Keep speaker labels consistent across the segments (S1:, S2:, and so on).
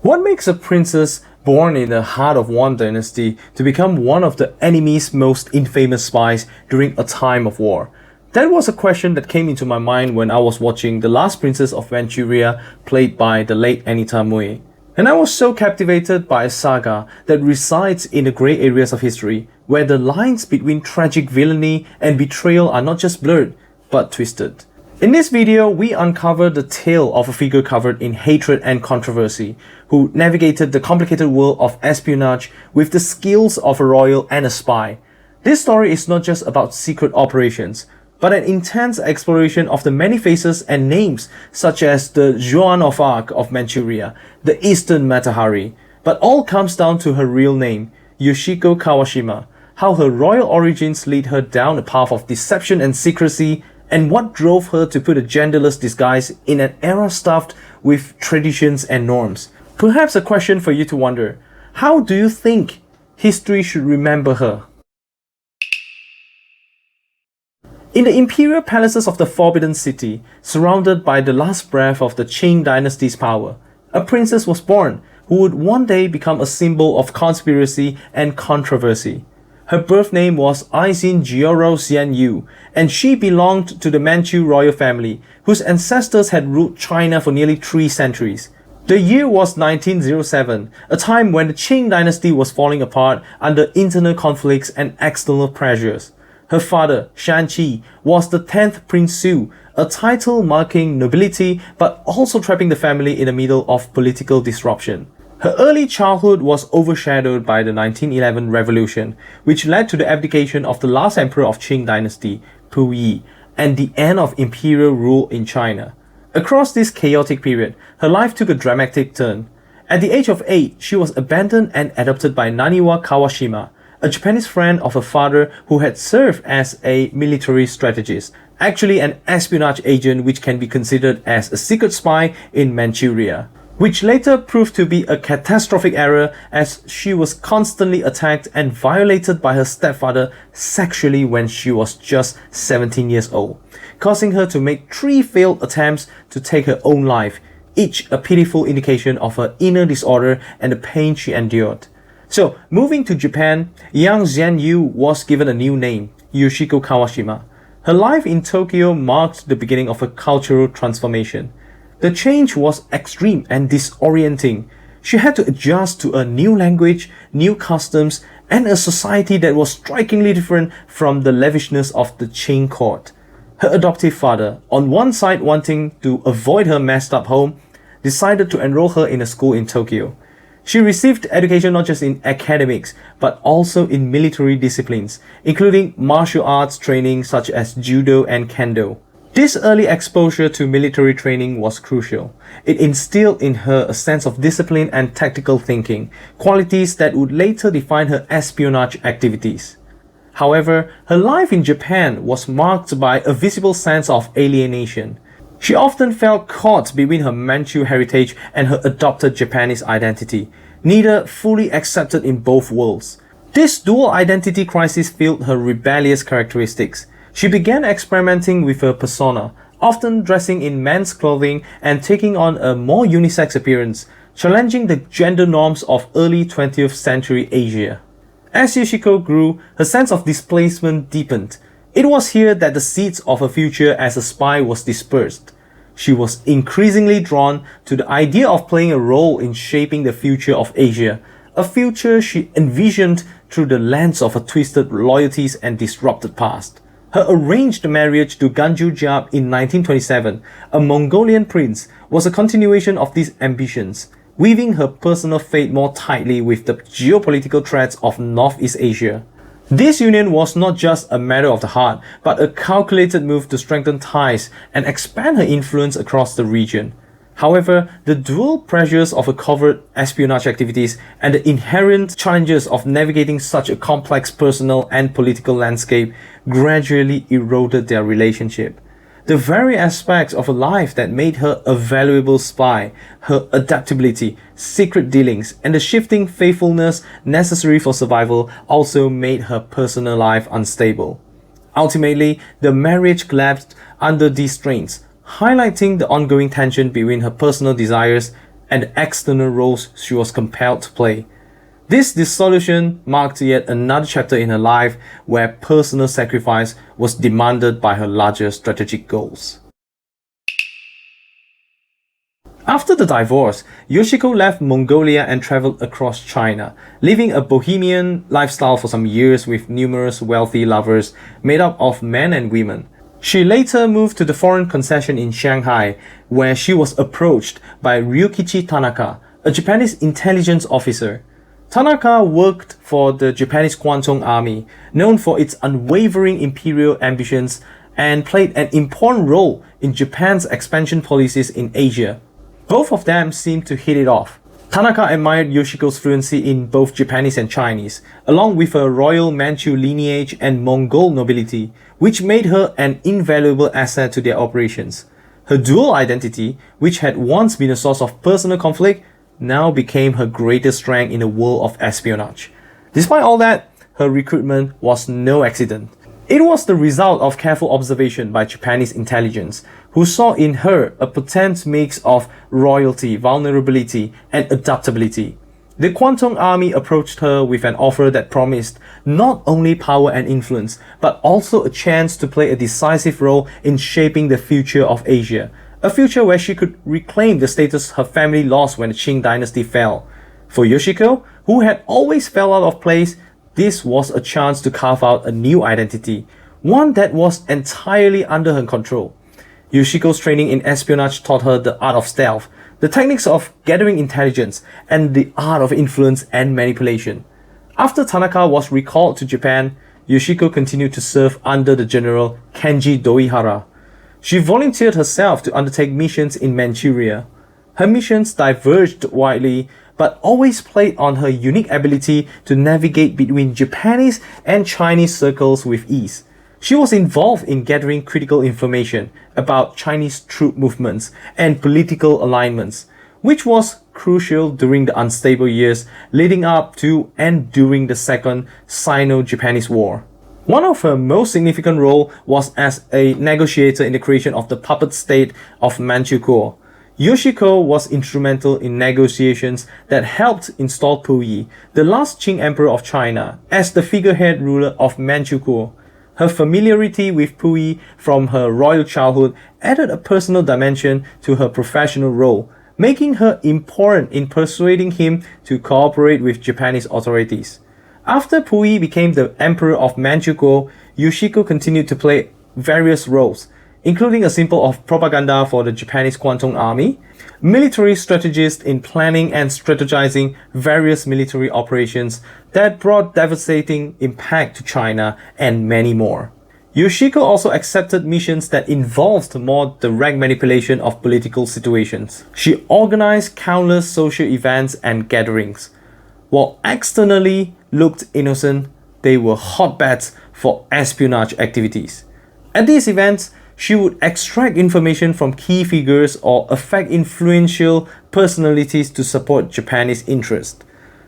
S1: What makes a princess born in the heart of one dynasty to become one of the enemy's most infamous spies during a time of war? That was a question that came into my mind when I was watching The Last Princess of Manchuria, played by the late Anita Mui. And I was so captivated by a saga that resides in the grey areas of history, where the lines between tragic villainy and betrayal are not just blurred, but twisted. In this video, we uncover the tale of a figure covered in hatred and controversy, who navigated the complicated world of espionage with the skills of a royal and a spy. This story is not just about secret operations, but an intense exploration of the many faces and names such as the Joan of Arc of Manchuria, the Eastern Matahari, but all comes down to her real name, Yoshiko Kawashima, how her royal origins lead her down a path of deception and secrecy, and what drove her to put a genderless disguise in an era stuffed with traditions and norms. Perhaps a question for you to wonder: how do you think history should remember her? In the imperial palaces of the Forbidden City, surrounded by the last breath of the Qing dynasty's power, a princess was born who would one day become a symbol of conspiracy and controversy. Her birth name was Aizin Jioro Xian Yu, and she belonged to the Manchu royal family, whose ancestors had ruled China for nearly 3 centuries. The year was 1907, a time when the Qing dynasty was falling apart under internal conflicts and external pressures. Her father, Shan Qi, was the 10th Prince Su, a title marking nobility but also trapping the family in the middle of political disruption. Her early childhood was overshadowed by the 1911 revolution, which led to the abdication of the last emperor of Qing dynasty, Puyi, and the end of imperial rule in China. Across this chaotic period, her life took a dramatic turn. At the age of 8, she was abandoned and adopted by Naniwa Kawashima, a Japanese friend of her father who had served as a military strategist, actually an espionage agent which can be considered as a secret spy in Manchuria, which later proved to be a catastrophic error as she was constantly attacked and violated by her stepfather sexually when she was just 17 years old, causing her to make 3 failed attempts to take her own life, each a pitiful indication of her inner disorder and the pain she endured. So, moving to Japan, young Xian Yu was given a new name, Yoshiko Kawashima. Her life in Tokyo marked the beginning of a cultural transformation. The change was extreme and disorienting. She had to adjust to a new language, new customs, and a society that was strikingly different from the lavishness of the Qing court. Her adoptive father, on one side wanting to avoid her messed up home, decided to enroll her in a school in Tokyo. She received education not just in academics, but also in military disciplines, including martial arts training such as judo and kendo. This early exposure to military training was crucial. It instilled in her a sense of discipline and tactical thinking, qualities that would later define her espionage activities. However, her life in Japan was marked by a visible sense of alienation. She often felt caught between her Manchu heritage and her adopted Japanese identity, neither fully accepted in both worlds. This dual identity crisis fueled her rebellious characteristics. She began experimenting with her persona, often dressing in men's clothing and taking on a more unisex appearance, challenging the gender norms of early 20th century Asia. As Yoshiko grew, her sense of displacement deepened. It was here that the seeds of her future as a spy was dispersed. She was increasingly drawn to the idea of playing a role in shaping the future of Asia, a future she envisioned through the lens of her twisted loyalties and disrupted past. Her arranged marriage to Ganju Jiab in 1927, a Mongolian prince, was a continuation of these ambitions, weaving her personal fate more tightly with the geopolitical threats of Northeast Asia. This union was not just a matter of the heart, but a calculated move to strengthen ties and expand her influence across the region. However, the dual pressures of her covert espionage activities and the inherent challenges of navigating such a complex personal and political landscape gradually eroded their relationship. The very aspects of her life that made her a valuable spy, her adaptability, secret dealings, and the shifting faithfulness necessary for survival also made her personal life unstable. Ultimately, the marriage collapsed under these strains, highlighting the ongoing tension between her personal desires and the external roles she was compelled to play. This dissolution marked yet another chapter in her life where personal sacrifice was demanded by her larger strategic goals. After the divorce, Yoshiko left Mongolia and traveled across China, living a bohemian lifestyle for some years with numerous wealthy lovers made up of men and women. She later moved to the foreign concession in Shanghai, where she was approached by Ryukichi Tanaka, a Japanese intelligence officer. Tanaka worked for the Japanese Kwantung Army, known for its unwavering imperial ambitions, and played an important role in Japan's expansion policies in Asia. Both of them seemed to hit it off. Tanaka admired Yoshiko's fluency in both Japanese and Chinese, along with her royal Manchu lineage and Mongol nobility, which made her an invaluable asset to their operations. Her dual identity, which had once been a source of personal conflict, now became her greatest strength in the world of espionage. Despite all that, her recruitment was no accident. It was the result of careful observation by Japanese intelligence, who saw in her a potent mix of royalty, vulnerability, and adaptability. The Kwantung Army approached her with an offer that promised not only power and influence, but also a chance to play a decisive role in shaping the future of Asia, a future where she could reclaim the status her family lost when the Qing dynasty fell. For Yoshiko, who had always fell out of place, this was a chance to carve out a new identity, one that was entirely under her control. Yoshiko's training in espionage taught her the art of stealth, the techniques of gathering intelligence, and the art of influence and manipulation. After Tanaka was recalled to Japan, Yoshiko continued to serve under the general Kenji Doihara. She volunteered herself to undertake missions in Manchuria. Her missions diverged widely, but always played on her unique ability to navigate between Japanese and Chinese circles with ease. She was involved in gathering critical information about Chinese troop movements and political alignments, which was crucial during the unstable years leading up to and during the Second Sino-Japanese War. One of her most significant roles was as a negotiator in the creation of the puppet state of Manchu. Yoshiko was instrumental in negotiations that helped install Puyi, the last Qing emperor of China, as the figurehead ruler of Manchu. Her familiarity with Puyi from her royal childhood added a personal dimension to her professional role, making her important in persuading him to cooperate with Japanese authorities. After Puyi became the emperor of Manchu, Yoshiko continued to play various roles, including a symbol of propaganda for the Japanese Kwantung Army, military strategist in planning and strategizing various military operations that brought devastating impact to China, and many more. Yoshiko also accepted missions that involved more direct manipulation of political situations. She organized countless social events and gatherings. While externally looked innocent, they were hotbeds for espionage activities. At these events, she would extract information from key figures or affect influential personalities to support Japanese interests.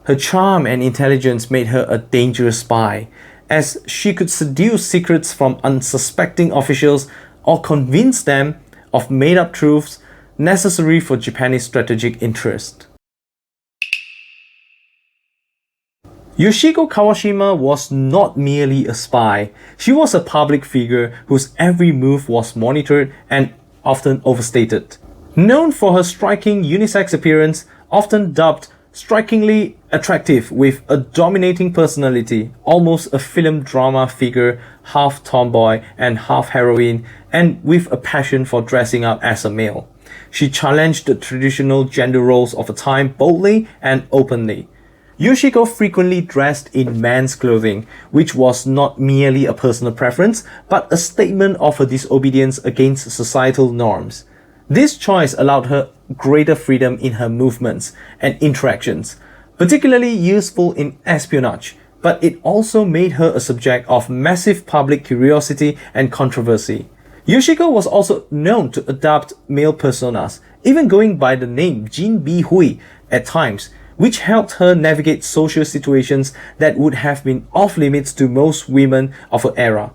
S1: Her charm and intelligence made her a dangerous spy, as she could seduce secrets from unsuspecting officials or convince them of made-up truths necessary for Japanese strategic interest. Yoshiko Kawashima was not merely a spy. She was a public figure whose every move was monitored and often overstated. Known for her striking unisex appearance, often dubbed strikingly attractive with a dominating personality, almost a film drama figure, half tomboy and half heroine, and with a passion for dressing up as a male. She challenged the traditional gender roles of the time boldly and openly. Yoshiko frequently dressed in men's clothing, which was not merely a personal preference, but a statement of her disobedience against societal norms. This choice allowed her greater freedom in her movements and interactions, particularly useful in espionage, but it also made her a subject of massive public curiosity and controversy. Yoshiko was also known to adopt male personas, even going by the name Jin Bi Hui at times, which helped her navigate social situations that would have been off limits to most women of her era.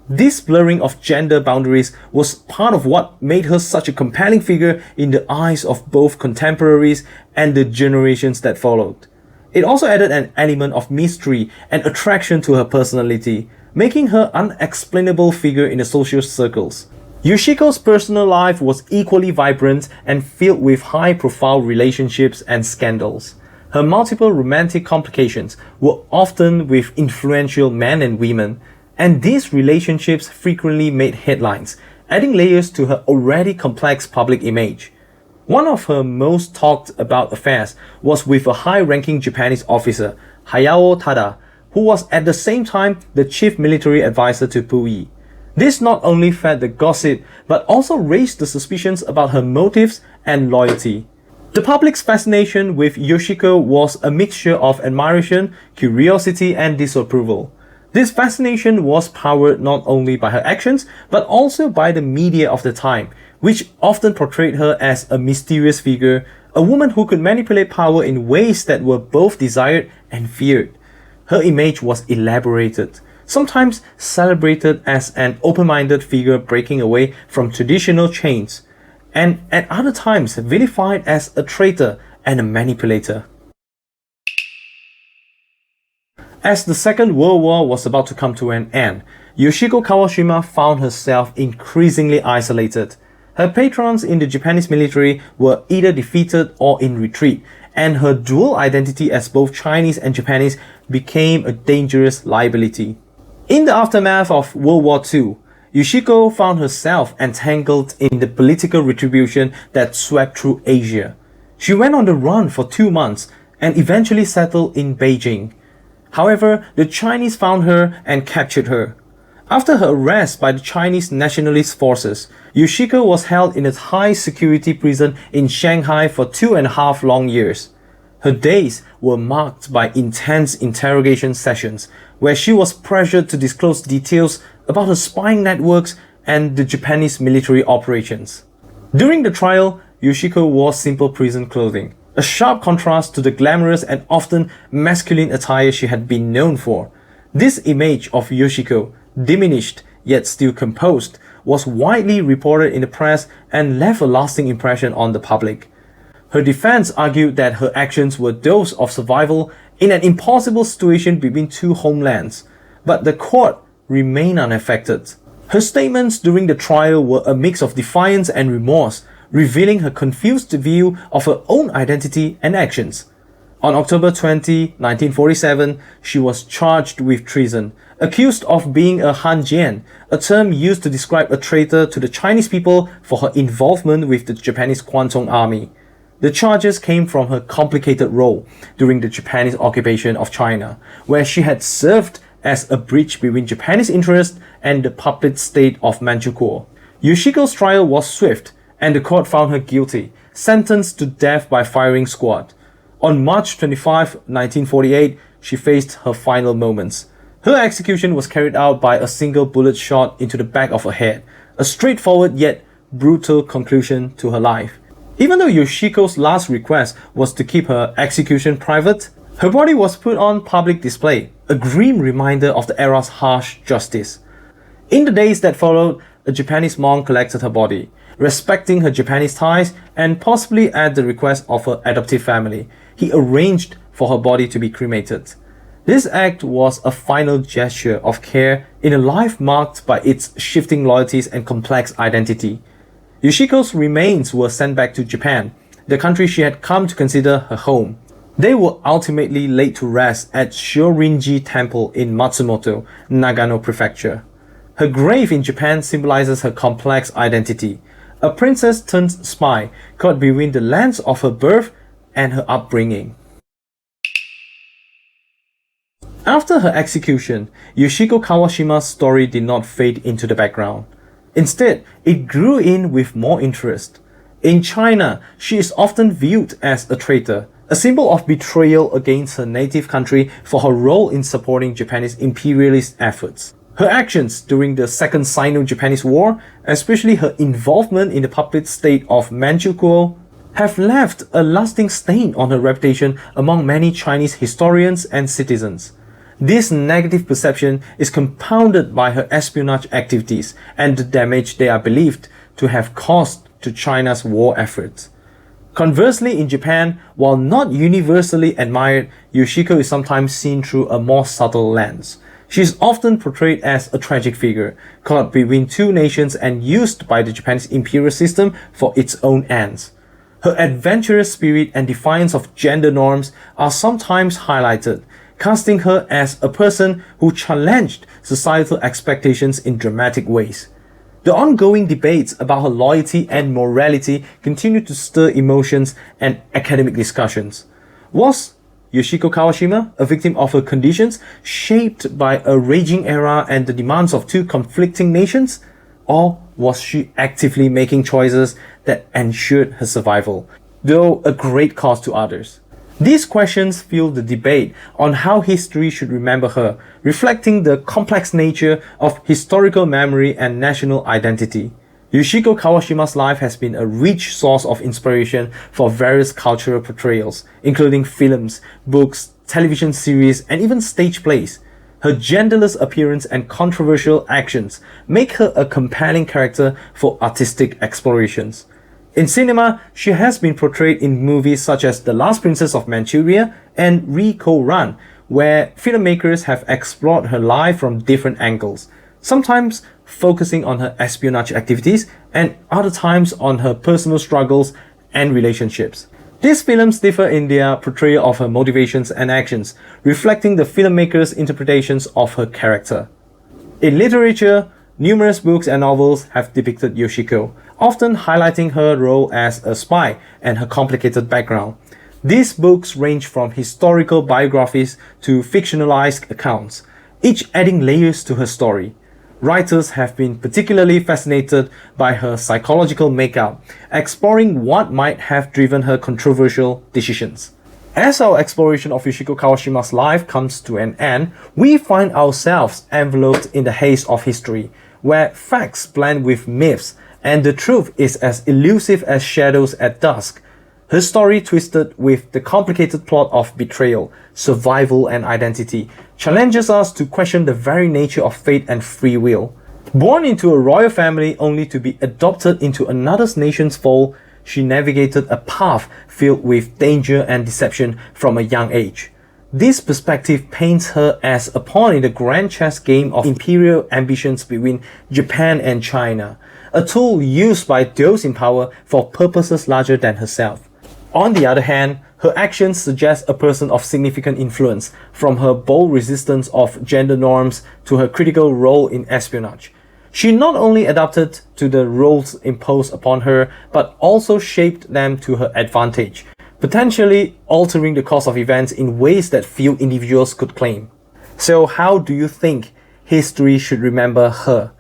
S1: This blurring of gender boundaries was part of what made her such a compelling figure in the eyes of both contemporaries and the generations that followed. It also added an element of mystery and attraction to her personality, making her an unexplainable figure in the social circles. Yoshiko's personal life was equally vibrant and filled with high-profile relationships and scandals. Her multiple romantic complications were often with influential men and women, and these relationships frequently made headlines, adding layers to her already complex public image. One of her most talked about affairs was with a high-ranking Japanese officer, Hayao Tada, who was at the same time the chief military advisor to Puyi. This not only fed the gossip, but also raised the suspicions about her motives and loyalty. The public's fascination with Yoshiko was a mixture of admiration, curiosity, and disapproval. This fascination was powered not only by her actions, but also by the media of the time, which often portrayed her as a mysterious figure, a woman who could manipulate power in ways that were both desired and feared. Her image was elaborated, sometimes celebrated as an open-minded figure breaking away from traditional chains, and at other times vilified as a traitor and a manipulator. As the Second World War was about to come to an end, Yoshiko Kawashima found herself increasingly isolated. Her patrons in the Japanese military were either defeated or in retreat, and her dual identity as both Chinese and Japanese became a dangerous liability. In the aftermath of World War II, Yoshiko found herself entangled in the political retribution that swept through Asia. She went on the run for 2 months and eventually settled in Beijing. However, the Chinese found her and captured her. After her arrest by the Chinese nationalist forces, Yoshiko was held in a high-security prison in Shanghai for 2.5 long years. Her days were marked by intense interrogation sessions, where she was pressured to disclose details about her spying networks and the Japanese military operations. During the trial, Yoshiko wore simple prison clothing, a sharp contrast to the glamorous and often masculine attire she had been known for. This image of Yoshiko, diminished yet still composed, was widely reported in the press and left a lasting impression on the public. Her defense argued that her actions were those of survival in an impossible situation between two homelands, but the court remained unaffected. Her statements during the trial were a mix of defiance and remorse, revealing her confused view of her own identity and actions. On October 20, 1947, she was charged with treason, accused of being a hanjian, a term used to describe a traitor to the Chinese people for her involvement with the Japanese Kwantung Army. The charges came from her complicated role during the Japanese occupation of China, where she had served as a bridge between Japanese interests and the puppet state of Manchu. Yoshiko's trial was swift, and the court found her guilty, sentenced to death by firing squad. On March 25, 1948, she faced her final moments. Her execution was carried out by a single bullet shot into the back of her head, a straightforward yet brutal conclusion to her life. Even though Yoshiko's last request was to keep her execution private, her body was put on public display, a grim reminder of the era's harsh justice. In the days that followed, a Japanese monk collected her body, respecting her Japanese ties and possibly at the request of her adoptive family. He arranged for her body to be cremated. This act was a final gesture of care in a life marked by its shifting loyalties and complex identity. Yoshiko's remains were sent back to Japan, the country she had come to consider her home. They were ultimately laid to rest at Shorinji Temple in Matsumoto, Nagano Prefecture. Her grave in Japan symbolizes her complex identity, a princess turned spy caught between the lands of her birth and her upbringing. After her execution, Yoshiko Kawashima's story did not fade into the background. Instead, it grew in with more interest. In China, she is often viewed as a traitor, a symbol of betrayal against her native country for her role in supporting Japanese imperialist efforts. Her actions during the Second Sino-Japanese War, especially her involvement in the puppet state of Manchu, have left a lasting stain on her reputation among many Chinese historians and citizens. This negative perception is compounded by her espionage activities and the damage they are believed to have caused to China's war efforts. Conversely, in Japan, while not universally admired, Yoshiko is sometimes seen through a more subtle lens. She is often portrayed as a tragic figure, caught between two nations and used by the Japanese imperial system for its own ends. Her adventurous spirit and defiance of gender norms are sometimes highlighted, casting her as a person who challenged societal expectations in dramatic ways. The ongoing debates about her loyalty and morality continue to stir emotions and academic discussions. Was Yoshiko Kawashima a victim of her conditions, shaped by a raging era and the demands of two conflicting nations? Or was she actively making choices that ensured her survival, though a great cost to others? These questions fuel the debate on how history should remember her, reflecting the complex nature of historical memory and national identity. Yoshiko Kawashima's life has been a rich source of inspiration for various cultural portrayals, including films, books, television series, and even stage plays. Her genderless appearance and controversial actions make her a compelling character for artistic explorations. In cinema, she has been portrayed in movies such as The Last Princess of Manchuria and Riko Run, where filmmakers have explored her life from different angles, sometimes focusing on her espionage activities and other times on her personal struggles and relationships. These films differ in their portrayal of her motivations and actions, reflecting the filmmaker's interpretations of her character. In literature, numerous books and novels have depicted Yoshiko, often highlighting her role as a spy and her complicated background. These books range from historical biographies to fictionalized accounts, each adding layers to her story. Writers have been particularly fascinated by her psychological makeup, exploring what might have driven her controversial decisions. As our exploration of Yoshiko Kawashima's life comes to an end, we find ourselves enveloped in the haze of history, where facts blend with myths and the truth is as elusive as shadows at dusk. Her story, twisted with the complicated plot of betrayal, survival, and identity, challenges us to question the very nature of fate and free will. Born into a royal family only to be adopted into another nation's fold, she navigated a path filled with danger and deception from a young age. This perspective paints her as a pawn in the grand chess game of imperial ambitions between Japan and China, a tool used by those in power for purposes larger than herself. On the other hand, her actions suggest a person of significant influence, from her bold resistance of gender norms to her critical role in espionage. She not only adapted to the roles imposed upon her, but also shaped them to her advantage, potentially altering the course of events in ways that few individuals could claim. So how do you think history should remember her?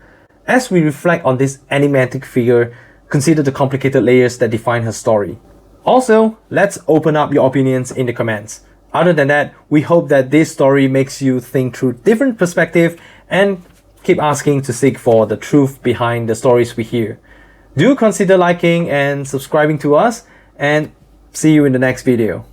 S1: As we reflect on this enigmatic figure, consider the complicated layers that define her story. Also, let's open up your opinions in the comments. Other than that, we hope that this story makes you think through different perspectives and keep asking to seek for the truth behind the stories we hear. Do consider liking and subscribing to us, and see you in the next video.